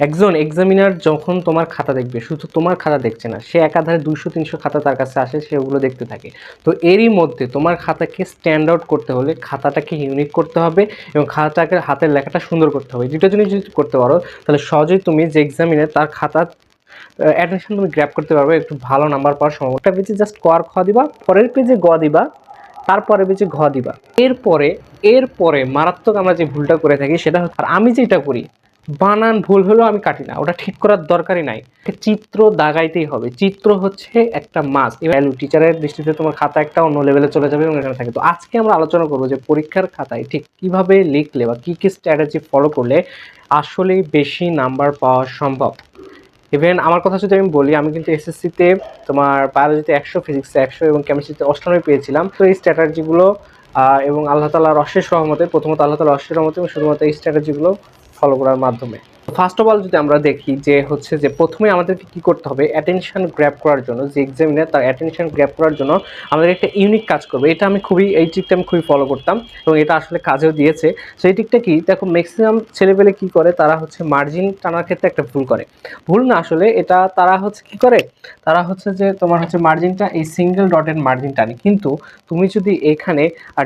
একজন এক্সামিনার যখন তোমার খাতা দেখবে, শুধু তোমার খাতা দেখছে না, সে একাধারে 200-300 খাতা তার কাছে আসে, সে ওগুলো দেখতে থাকে। তো এরই মধ্যে তোমার খাতাকে স্ট্যান্ড আউট করতে হলে খাতাটাকে ইউনিক করতে হবে এবং খাতাটাকে হাতের লেখাটা সুন্দর করতে হবে। দুটো জিনিস যদি করতে পারো তাহলে সহজেই তুমি যে এক্সামিনার তার খাতা অ্যাটেনশন তুমি গ্র্যাব করতে পারবে, একটু ভালো নাম্বার পাওয়ার সম্ভাবনা। একটা পেজে জাস্ট ক আর খ দিবা, পরের পেজে গ দিবা, তারপরে পেজে ঘ দিবা। এরপরে মারাত্মক আমরা যে ভুলটা করে থাকি সেটা হচ্ছে, আর আমি যেটা করি, বানান ভুল হলেও আমি কাটি না, ওটা ঠিক করার দরকারই নাই। চিত্র দাগাইতেই হবে, চিত্র হচ্ছে একটা মাস। ভ্যালু টিচারের দৃষ্টিতে তোমার খাতা একটা অন্য লেভেলে চলে যাবে এবং এখানে থাকে। তো আজকে আমরা আলোচনা করবো যে পরীক্ষার খাতায় ঠিক কিভাবে লিখলে বা কি কি স্ট্র্যাটেজি ফলো করলে আসলেই বেশি নাম্বার পাওয়া সম্ভব। ইভেন আমার কথা যদি আমি বলি, আমি কিন্তু এসএসসিতে তোমার বায়োলজিতে 100, ফিজিক্সে 100 এবং কেমিস্ট্রিতে 98 পেয়েছিলাম। তো এই স্ট্র্যাটেজিগুলো এবং আল্লাহ তাআলার অশেষ রহমতে, প্রথমত আল্লাহ তাআলার অশেষ রহমতে এবং শুধুমাত্র এই স্ট্র্যাটেজিগুলো ফলো করার মাধ্যমে। ফার্স্ট অফ অল যদি আমরা দেখি যে হচ্ছে যে প্রথমে আমাদেরকে কি করতে হবে, অ্যাটেনশন গ্র্যাব করার জন্য, যে এক্সামিনার তার অ্যাটেনশন গ্র্যাব করার জন্য আমাদের একটা ইউনিক কাজ করবে। এটা আমি এই ট্রিকটা আমি খুবই ফলো করতাম এবং এটা আসলে কাজেও দিয়েছে। সো এই ট্রিকটা কি, দেখো ম্যাক্সিমাম ছেলেপেলে কি করে, তারা হচ্ছে মার্জিন টানার ক্ষেত্রে একটা ভুল করে। ভুল না আসলে, এটা তারা হচ্ছে কি করে, তারা হচ্ছে যে তোমার হচ্ছে মার্জিনটা এই সিঙ্গেল ডটের মার্জিন টানে, কিন্তু তুমি যদি এখানে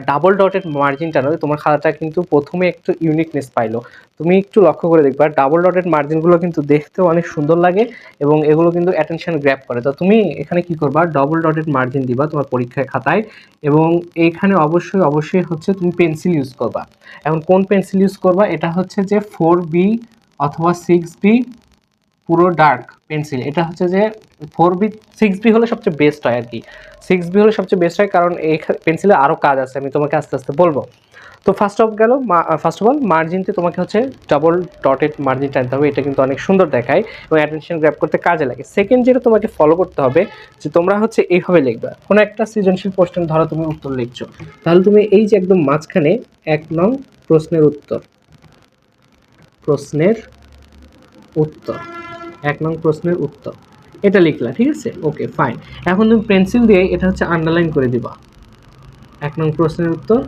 ডাবল ডটের মার্জিন টানো, তোমার খাতাটা কিন্তু প্রথমে একটু ইউনিকনেস পাইলো। তুমি একটু লক্ষ্য করে দেখবা, ডাবল ডটেড মার্জিনগুলো কিন্তু দেখতেও অনেক সুন্দর লাগে এবং এগুলো কিন্তু অ্যাটেনশন গ্র্যাব করে। তো তুমি এখানে কি করবা, ডবল ডটেড মার্জিন দিবা তোমার পরীক্ষার খাতায় এবং এইখানে অবশ্যই হচ্ছে তুমি পেন্সিল ইউজ করবা। এখন কোন পেন্সিল ইউজ করবা, এটা হচ্ছে যে 4B অথবা 6B পুরো ডার্ক পেন্সিল। এটা হচ্ছে যে 4B 6B হলে সবচেয়ে বেস্ট হয় আর কি। 6B হলে সবচেয়ে বেস্ট হয়, কারণ এই পেন্সিলে আরও কাজ আছে, আমি তোমাকে আস্তে আস্তে বলবো। তো ফার্স্ট অফ অল মার্জিনতে তোমাকে হচ্ছে ডাবল ডটেড মার্জিন টানতে হবে, এটা কিন্তু অনেক সুন্দর দেখায় এবং অ্যাটেনশন গ্র্যাব করতে কাজে লাগে। সেকেন্ড যেটা তোমাকে ফলো করতে হবে, যে তোমরা হচ্ছে এইভাবে লিখবা। কোনো একটা সৃজনশীল প্রশ্নের ধরো তুমি উত্তর লিখছো, তাহলে তুমি এই যে একদম মাঝখানে 1 নং প্রশ্নের উত্তর 1 নং প্রশ্নের উত্তর এটা লিখলা, ঠিক আছে, ওকে ফাইন। এখন তুমি পেন্সিল দিয়ে এটা হচ্ছে আন্ডারলাইন করে দিবা। 1 নং প্রশ্নের উত্তর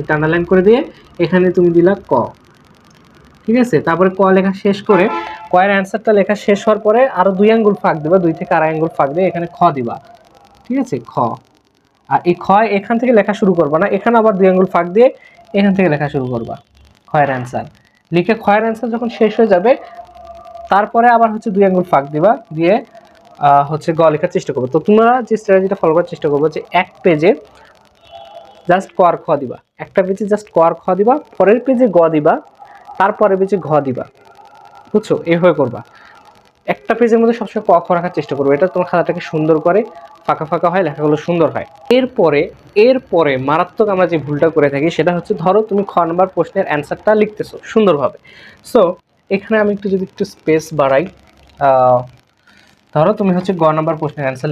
এটা আন্ডারলাইন করে দিয়ে এখানে তুমি দিলা ক, ঠিক আছে। তারপরে ক লেখা শেষ করে, কয়ের অ্যান্সারটা লেখা শেষ হওয়ার পরে আরো 2 আঙ্গুল ফাঁক দিবা, 2 থেকে আড়াই আঙ্গুল ফাঁক দিয়ে এখানে খ দিবা, ঠিক আছে, খ। আর এই খ এখান থেকে লেখা শুরু করবা না, এখানে আবার 2 আঙ্গুল ফাঁক দিয়ে এখান থেকে লেখা শুরু করবা, খয়ের অ্যান্সার লিখে। খয়ের অ্যান্সার যখন শেষ হয়ে যাবে, তারপরে আবার হচ্ছে 2 আঙ্গুল ফাঁক দিবা, দিয়ে হচ্ছে গ লেখার চেষ্টা করবো। তো তোমরা যে স্ট্র্যাটেজিটা ফলো করার চেষ্টা করবো, যে এক পেজে জাস্ট ক আর খ দিবা, একটা পেজে জাস্ট ক আর খ দিবা, পরের পেজে গ দিবা, তারপরের পেজে ঘ দিবা, বুঝছো, এইভাবে করবা। একটা পেজের মধ্যে সবসময় ক খ রাখার চেষ্টা করবো, এটা তোমার খাতাটাকে সুন্দর করে, ফাঁকা ফাঁকা হয়, লেখাগুলো সুন্দর হয়। এরপরে মারাত্মক আমরা যে ভুলটা করে থাকি সেটা হচ্ছে, ধরো তুমি খ নম্বর প্রশ্নের অ্যান্সারটা লিখতেছো সুন্দরভাবে। সো এখানে আমি একটু যদি একটু স্পেস বাড়াই, ধরো তুমি হচ্ছে গ নম্বর প্রশ্নের অ্যান্সার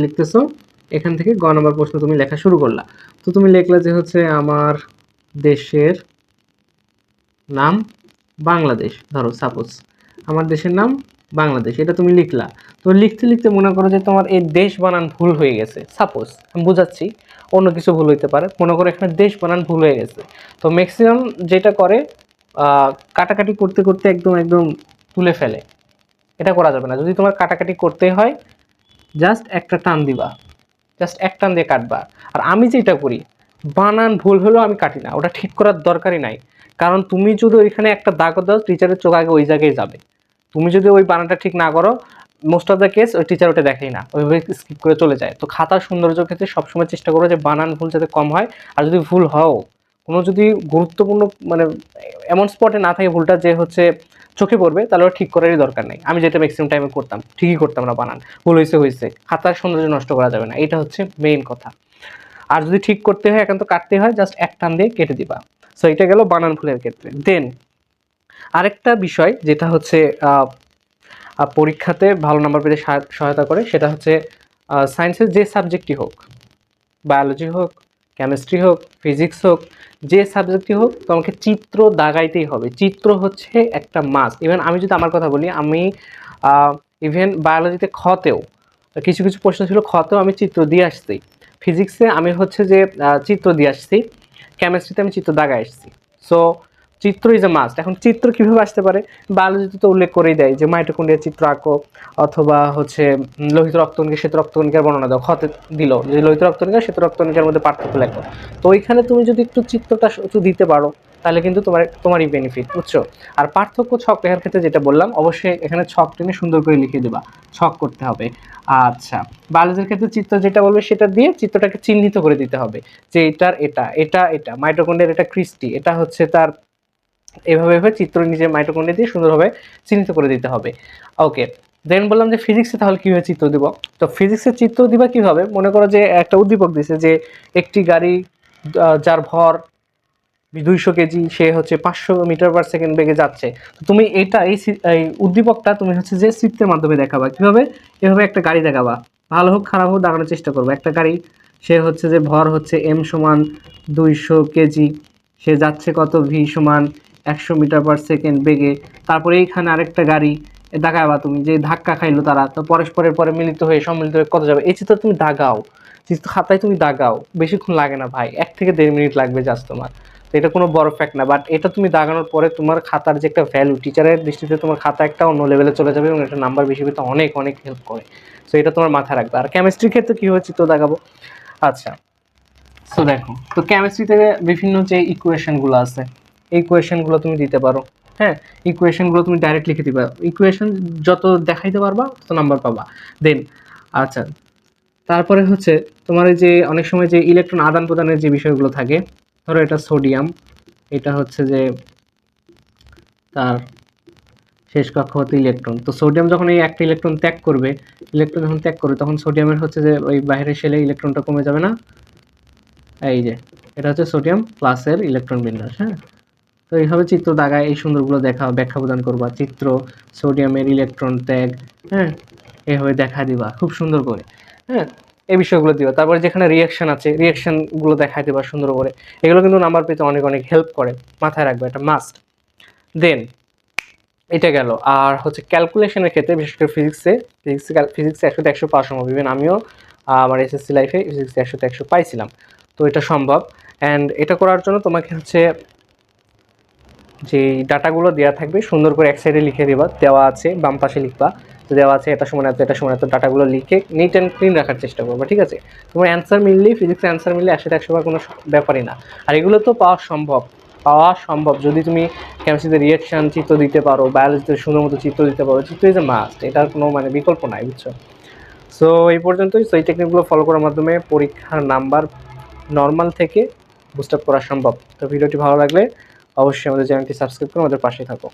লিখতেছো, এখান থেকে গ নম্বর প্রশ্ন তুমি লেখা শুরু করলা। তো তুমি লিখলা যে হচ্ছে আমার দেশের নাম বাংলাদেশ, ধরো সাপোজ আমার দেশের নাম বাংলাদেশ, এটা তুমি লিখলা। তো লিখতে লিখতে মনে করো যে তোমার এই দেশ বানান ভুল হয়ে গেছে, সাপোজ আমি বুঝাচ্ছি, অন্য কিছু ভুল হইতে পারে, মনে করো এখানে দেশ বানান ভুল হয়ে গেছে। তো ম্যাক্সিমাম যেটা করে, কাটাকাটি করতে করতে একদম একদম তুলে ফেলে। এটা করা যাবে না। যদি তোমার কাটাকাটি করতে হয়, জাস্ট একটা টান দিবা, জাস্ট এক টান দিয়ে কাটবা। আর আমি যেটা করি, বানান ভুল হলেও আমি কাটি না, ওটা ঠিক করার দরকারই নাই। কারণ তুমি যদি ওইখানে একটা দাগ দাও, টিচারের চোখ আগে ওই জায়গায় যাবে। তুমি যদি ওই বানানটা ঠিক না করো, মোস্ট অফ দ্য কেস ওই টিচার ওটা দেখেই না, ওইভাবে স্কিপ করে চলে যায়। তো খাতার সৌন্দর্যের ক্ষেত্রে সবসময় চেষ্টা করো যে বানান ভুল যাতে কম হয়। আর যদি ভুল হও, কোনো যদি গুরুত্বপূর্ণ মানে এমন স্পটে না থাকে ভুলটা যে হচ্ছে চোখে পড়বে, তাহলে ওটা ঠিক করারই দরকার নেই। আমি যেটা ম্যাক্সিমাম টাইমে করতাম, ঠিকই করতাম না, বানান ভুল হয়েছে, খাতার সৌন্দর্য নষ্ট করা যাবে না, এটা হচ্ছে মেইন কথা। আর যদি ঠিক করতে হয়, একান্ত কাটতে হয়, জাস্ট এক টান দিয়ে কেটে দিবা। সো এটা গেল বানান ভুলের ক্ষেত্রে। দেন আরেকটা বিষয় যেটা হচ্ছে পরীক্ষাতে ভালো নাম্বার পেতে সহায়তা করে, সেটা হচ্ছে সায়েন্সের যে সাবজেক্টই হোক, বায়োলজি হোক, কেমিস্ট্রি হোক, ফিজিক্স হোক, যে সাবজেক্টই হোক, তোমাকে চিত্র দাগাইতেই হবে। চিত্র হচ্ছে একটা মাস্ট। ইভেন আমি যদি আমার কথা বলি, আমি ইভেন বায়োলজিতে খতেও কিছু কিছু প্রশ্ন ছিল, খতেও আমি চিত্র দিয়ে আসছি। ফিজিক্সে আমি হচ্ছে যে চিত্র দিয়ে আসছি। কেমিস্ট্রিতে আমি চিত্র দাগায় আসছি। সো চিত্র ইজ এ মাস্ট। এখন চিত্র কিভাবে আসতে পারে, বায়োলজিতে তো উল্লেখ করেই দেয় যে মাইটোকন্ড্রিয়ার চিত্র আঁকো, অথবা হচ্ছে লোহিত রক্তকণিকা শ্বেত রক্তকণিকার বর্ণনা দাও, ক্ষতে দিল যে লোহিত রক্তকণিকা শ্বেত রক্তকণিকার মধ্যে পার্থক্য লেখো। তো ওইখানে তুমি যদি একটু চিত্রটা একটু দিতে পারো তাহলে কিন্তু তোমারই বেনিফিট, বুঝছো। আর পার্থক্য ছক লেখার ক্ষেত্রে যেটা বললাম, অবশ্যই এখানে ছক টেনে সুন্দর করে লিখে দেবা, ছক করতে হবে। আচ্ছা, বায়োলজির ক্ষেত্রে চিত্র যেটা বলবে সেটা দিয়ে চিত্রটাকে চিহ্নিত করে দিতে হবে, যে এটার এটা এটা এটা মাইটোকন্ড্রিয়ার এটা ক্রিস্টি, এটা হচ্ছে তার, এভাবে এভাবে চিত্র নিজের মাইটোকন্ড্রিয়া দিয়ে সুন্দরভাবে চিহ্নিত করে দিতে হবে। ওকে, দেন বললাম যে ফিজিক্সে তাহলে কীভাবে চিত্র দিব। তো ফিজিক্সের চিত্র দিবা কীভাবে, মনে করো যে একটা উদ্দীপক দিছে যে একটি গাড়ি যার ভর 200 কেজি, সে হচ্ছে 500 মিটার/সেকেন্ড বেগে যাচ্ছে। তো তুমি এটা এই উদ্দীপকটা তুমি হচ্ছে যে চিত্রের মাধ্যমে দেখাবা। কীভাবে, এভাবে একটা গাড়ি দেখাবা, ভালো হোক খারাপ হোক দেখানোর চেষ্টা করবো। একটা গাড়ি, সে হচ্ছে যে ভর হচ্ছে m সমান 200 কেজি, সে যাচ্ছে কত v সমান 100 মিটার/সেকেন্ড বেগে। তারপরে এইখানে আরেকটা গাড়ি দেখাবা তুমি, যে ধাক্কা খাইলো তারা, তো পরস্পরের পরে মিলিত হয়ে সম্মিলিত হয়ে কত যাবে। এই চিত্র তুমি দাগাও, চিত্র খাতায় তুমি দাগাও, বেশিক্ষণ লাগে না ভাই, 1 থেকে 1.5 মিনিট লাগবে জাস্ট তোমার। তো এটা কোনো বড় ফ্যাক্ট না, বাট এটা তুমি দাগানোর পরে তোমার খাতার যে একটা ভ্যালু, টিচারের দৃষ্টিতে তোমার খাতা একটা অন্য লেভেলে চলে যাবে, এবং এটা নাম্বার বেশি পেতে অনেক অনেক হেল্প করে। সো এটা তোমার মাথায় রাখবে। আর কেমিস্ট্রির ক্ষেত্রে কীভাবে চিত্র দাগাবো, আচ্ছা সো দেখো, তো কেমিস্ট্রিতে বিভিন্ন যে ইকুয়েশনগুলো আছে, এই ইকুয়েশনগুলো তুমি দিতে পারো। হ্যাঁ, ইকুয়েশনগুলো তুমি ডাইরেক্ট লিখে দিবা, ইকুয়েশন যত দেখাইতে পারবা তত নাম্বার পাবা। দেন আচ্ছা, তারপরে হচ্ছে তোমার এই যে অনেক সময় যে ইলেকট্রন আদান প্রদানের যে বিষয়গুলো থাকে, ধরো এটা সোডিয়াম, এটা হচ্ছে যে তার শেষ কক্ষ হতে ইলেকট্রন। তো সোডিয়াম যখন এই একটা ইলেকট্রন ত্যাগ করবে, ইলেকট্রন যখন ত্যাগ করবে, তখন সোডিয়ামের হচ্ছে যে ওই বাইরের শেলে ইলেকট্রনটা কমে যাবে না, এই যে এটা হচ্ছে সোডিয়াম প্লাসের ইলেকট্রন বিন্যাস। হ্যাঁ, তো এইভাবে চিত্র দাগায় এই সুন্দরগুলো ব্যাখ্যা প্রদান করবা, চিত্র সোডিয়ামের ইলেকট্রন ত্যাগ, হ্যাঁ এইভাবে দেখা দিবা খুব সুন্দর করে। হ্যাঁ, এই বিষয়গুলো দিবা। তারপরে যেখানে রিয়াকশন আছে, রিয়াকশনগুলো দেখাই দিবা সুন্দর করে। এগুলো কিন্তু নাম্বার পেতে অনেক অনেক হেল্প করে, মাথায় রাখবে, এটা মাস্ট। দেন এটা গেল। আর হচ্ছে ক্যালকুলেশনের ক্ষেত্রে, বিশেষ করে ফিজিক্সে 100-100 পাওয়া সম্ভব। ইভেন আমিও আমার এসএসসি লাইফে ফিজিক্সে 100-100 পাইছিলাম। তো এটা সম্ভব। অ্যান্ড এটা করার জন্য তোমাকে হচ্ছে যে ডাটাগুলো দেওয়া থাকবে সুন্দর করে এক সাইডে লিখে দেবা, দেওয়া আছে বাম পাশে লিখবা, তো দেওয়া আছে এটা সমান এত, এটা সমান এত, ডাটাগুলো লিখে নিট অ্যান্ড ক্লিন রাখার চেষ্টা করবা, ঠিক আছে। তোমার অ্যান্সার মিললেই, ফিজিক্সের অ্যান্সার মিললে 100-100 বার কোনো ব্যাপারই না। আর এগুলো তো পাওয়া সম্ভব যদি তুমি কেমিস্ট্রিতে রিয়াকশান চিত্র দিতে পারো, বায়োলজিতে সুন্দর মতো চিত্র দিতে পারো। চিত্র ইজ এ মাস্ট, এটার কোনো মানে বিকল্প নাই, বুঝছো। সো এই পর্যন্তই। সো এই টেকনিকগুলো ফলো করার মাধ্যমে পরীক্ষার নাম্বার নর্মাল থেকে বুস্ট আপ করা সম্ভব। তো ভিডিওটি ভালো লাগলে অবশ্যই আমাদের চ্যানেলটি সাবস্ক্রাইব করে আমাদের পাশে থাকো।